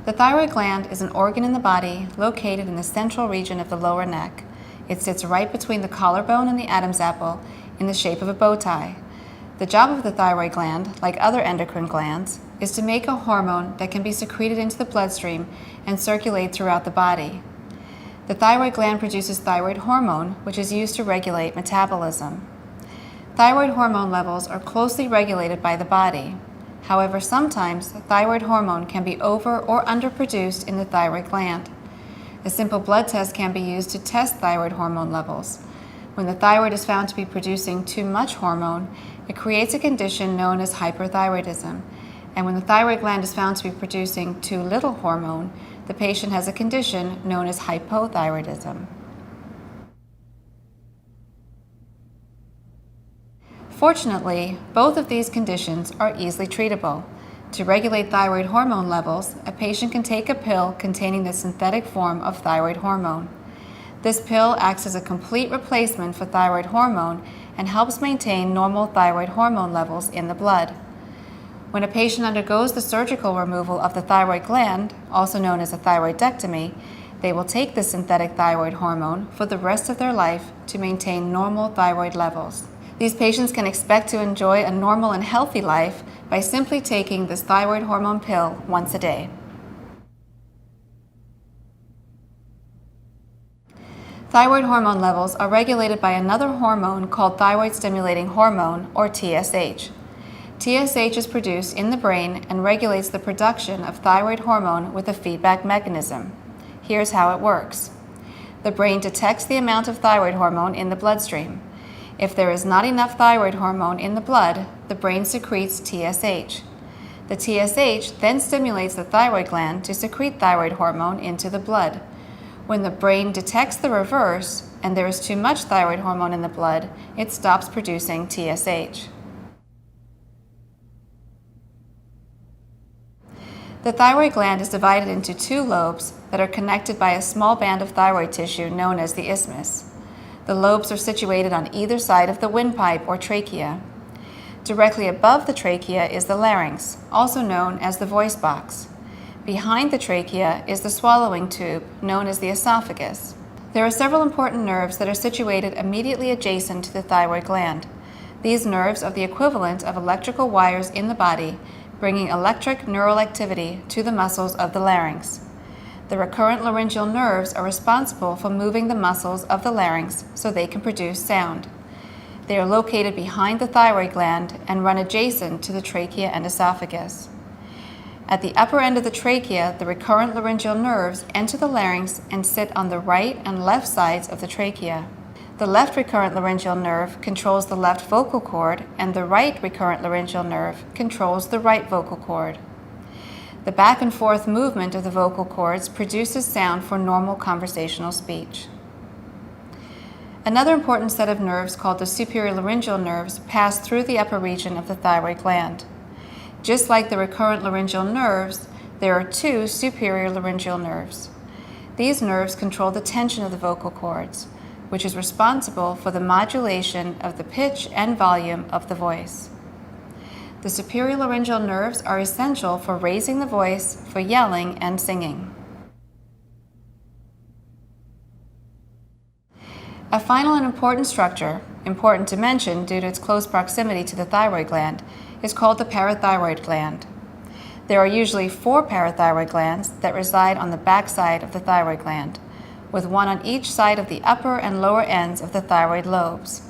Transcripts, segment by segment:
The thyroid gland is an organ in the body located in the central region of the lower neck. It sits right between the collarbone and the Adam's apple in the shape of a bow tie. The job of the thyroid gland, like other endocrine glands, is to make a hormone that can be secreted into the bloodstream and circulate throughout the body. The thyroid gland produces thyroid hormone, which is used to regulate metabolism. Thyroid hormone levels are closely regulated by the body. However, sometimes thyroid hormone can be over or underproduced in the thyroid gland. A simple blood test can be used to test thyroid hormone levels. When the thyroid is found to be producing too much hormone, it creates a condition known as hyperthyroidism. And when the thyroid gland is found to be producing too little hormone, the patient has a condition known as hypothyroidism. Fortunately, both of these conditions are easily treatable. To regulate thyroid hormone levels, a patient can take a pill containing the synthetic form of thyroid hormone. This pill acts as a complete replacement for thyroid hormone and helps maintain normal thyroid hormone levels in the blood. When a patient undergoes the surgical removal of the thyroid gland, also known as a thyroidectomy, they will take the synthetic thyroid hormone for the rest of their life to maintain normal thyroid levels. These patients can expect to enjoy a normal and healthy life by simply taking this thyroid hormone pill once a day. Thyroid hormone levels are regulated by another hormone called thyroid-stimulating hormone, or TSH. TSH is produced in the brain and regulates the production of thyroid hormone with a feedback mechanism. Here's how it works. The brain detects the amount of thyroid hormone in the bloodstream. If there is not enough thyroid hormone in the blood, the brain secretes TSH. The TSH then stimulates the thyroid gland to secrete thyroid hormone into the blood. When the brain detects the reverse, and there is too much thyroid hormone in the blood, it stops producing TSH. The thyroid gland is divided into two lobes that are connected by a small band of thyroid tissue known as the isthmus. The lobes are situated on either side of the windpipe or trachea. Directly above the trachea is the larynx, also known as the voice box. Behind the trachea is the swallowing tube, known as the esophagus. There are several important nerves that are situated immediately adjacent to the thyroid gland. These nerves are the equivalent of electrical wires in the body, bringing electric neural activity to the muscles of the larynx. The recurrent laryngeal nerves are responsible for moving the muscles of the larynx so they can produce sound. They are located behind the thyroid gland and run adjacent to the trachea and esophagus. At the upper end of the trachea, the recurrent laryngeal nerves enter the larynx and sit on the right and left sides of the trachea. The left recurrent laryngeal nerve controls the left vocal cord, and the right recurrent laryngeal nerve controls the right vocal cord. The back and forth movement of the vocal cords produces sound for normal conversational speech. Another important set of nerves, called the superior laryngeal nerves, pass through the upper region of the thyroid gland. Just like the recurrent laryngeal nerves, there are two superior laryngeal nerves. These nerves control the tension of the vocal cords, which is responsible for the modulation of the pitch and volume of the voice. The superior laryngeal nerves are essential for raising the voice, for yelling and singing. A final and important structure, important to mention due to its close proximity to the thyroid gland, is called the parathyroid gland. There are usually 4 parathyroid glands that reside on the back side of the thyroid gland, with one on each side of the upper and lower ends of the thyroid lobes.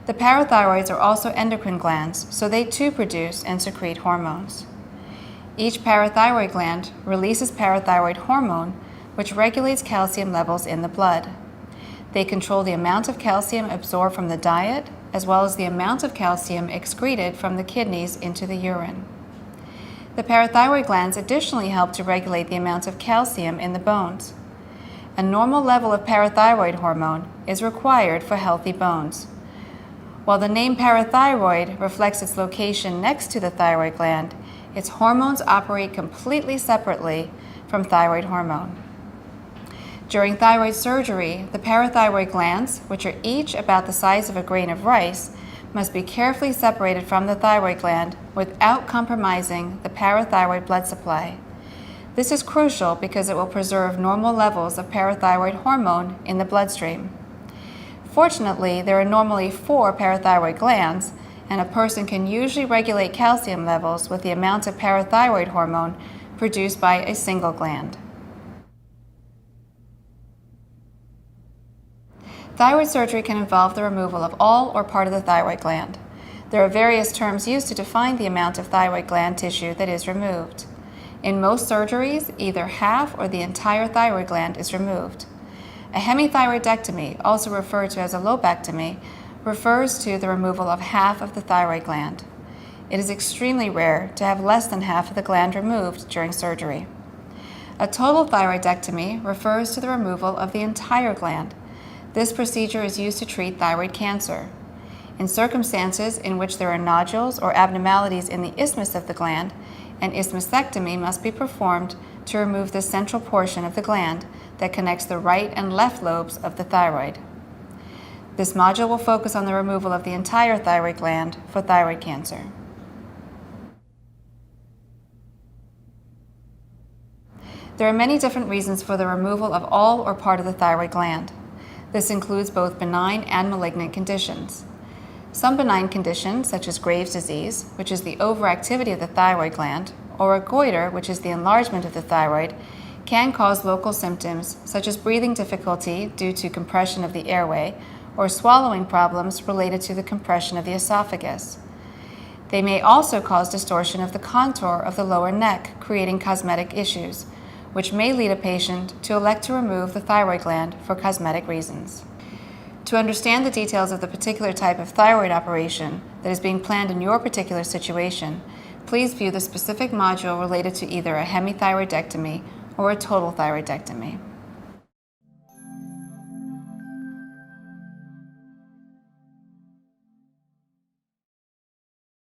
The parathyroids are also endocrine glands, so they too produce and secrete hormones. Each parathyroid gland releases parathyroid hormone, which regulates calcium levels in the blood. They control the amount of calcium absorbed from the diet, as well as the amount of calcium excreted from the kidneys into the urine. The parathyroid glands additionally help to regulate the amount of calcium in the bones. A normal level of parathyroid hormone is required for healthy bones. While the name parathyroid reflects its location next to the thyroid gland, its hormones operate completely separately from thyroid hormone. During thyroid surgery, the parathyroid glands, which are each about the size of a grain of rice, must be carefully separated from the thyroid gland without compromising the parathyroid blood supply. This is crucial because it will preserve normal levels of parathyroid hormone in the bloodstream. Fortunately, there are normally 4 parathyroid glands, and a person can usually regulate calcium levels with the amount of parathyroid hormone produced by a single gland. Thyroid surgery can involve the removal of all or part of the thyroid gland. There are various terms used to define the amount of thyroid gland tissue that is removed. In most surgeries, either half or the entire thyroid gland is removed. A hemithyroidectomy, also referred to as a lobectomy, refers to the removal of half of the thyroid gland. It is extremely rare to have less than half of the gland removed during surgery. A total thyroidectomy refers to the removal of the entire gland. This procedure is used to treat thyroid cancer. In circumstances in which there are nodules or abnormalities in the isthmus of the gland, an isthmusectomy must be performed to remove the central portion of the gland that connects the right and left lobes of the thyroid. This module will focus on the removal of the entire thyroid gland for thyroid cancer. There are many different reasons for the removal of all or part of the thyroid gland. This includes both benign and malignant conditions. Some benign conditions, such as Graves' disease, which is the overactivity of the thyroid gland, or a goiter, which is the enlargement of the thyroid, can cause local symptoms such as breathing difficulty due to compression of the airway or swallowing problems related to the compression of the esophagus. They may also cause distortion of the contour of the lower neck, creating cosmetic issues, which may lead a patient to elect to remove the thyroid gland for cosmetic reasons. To understand the details of the particular type of thyroid operation that is being planned in your particular situation, please view the specific module related to either a hemithyroidectomy or a total thyroidectomy.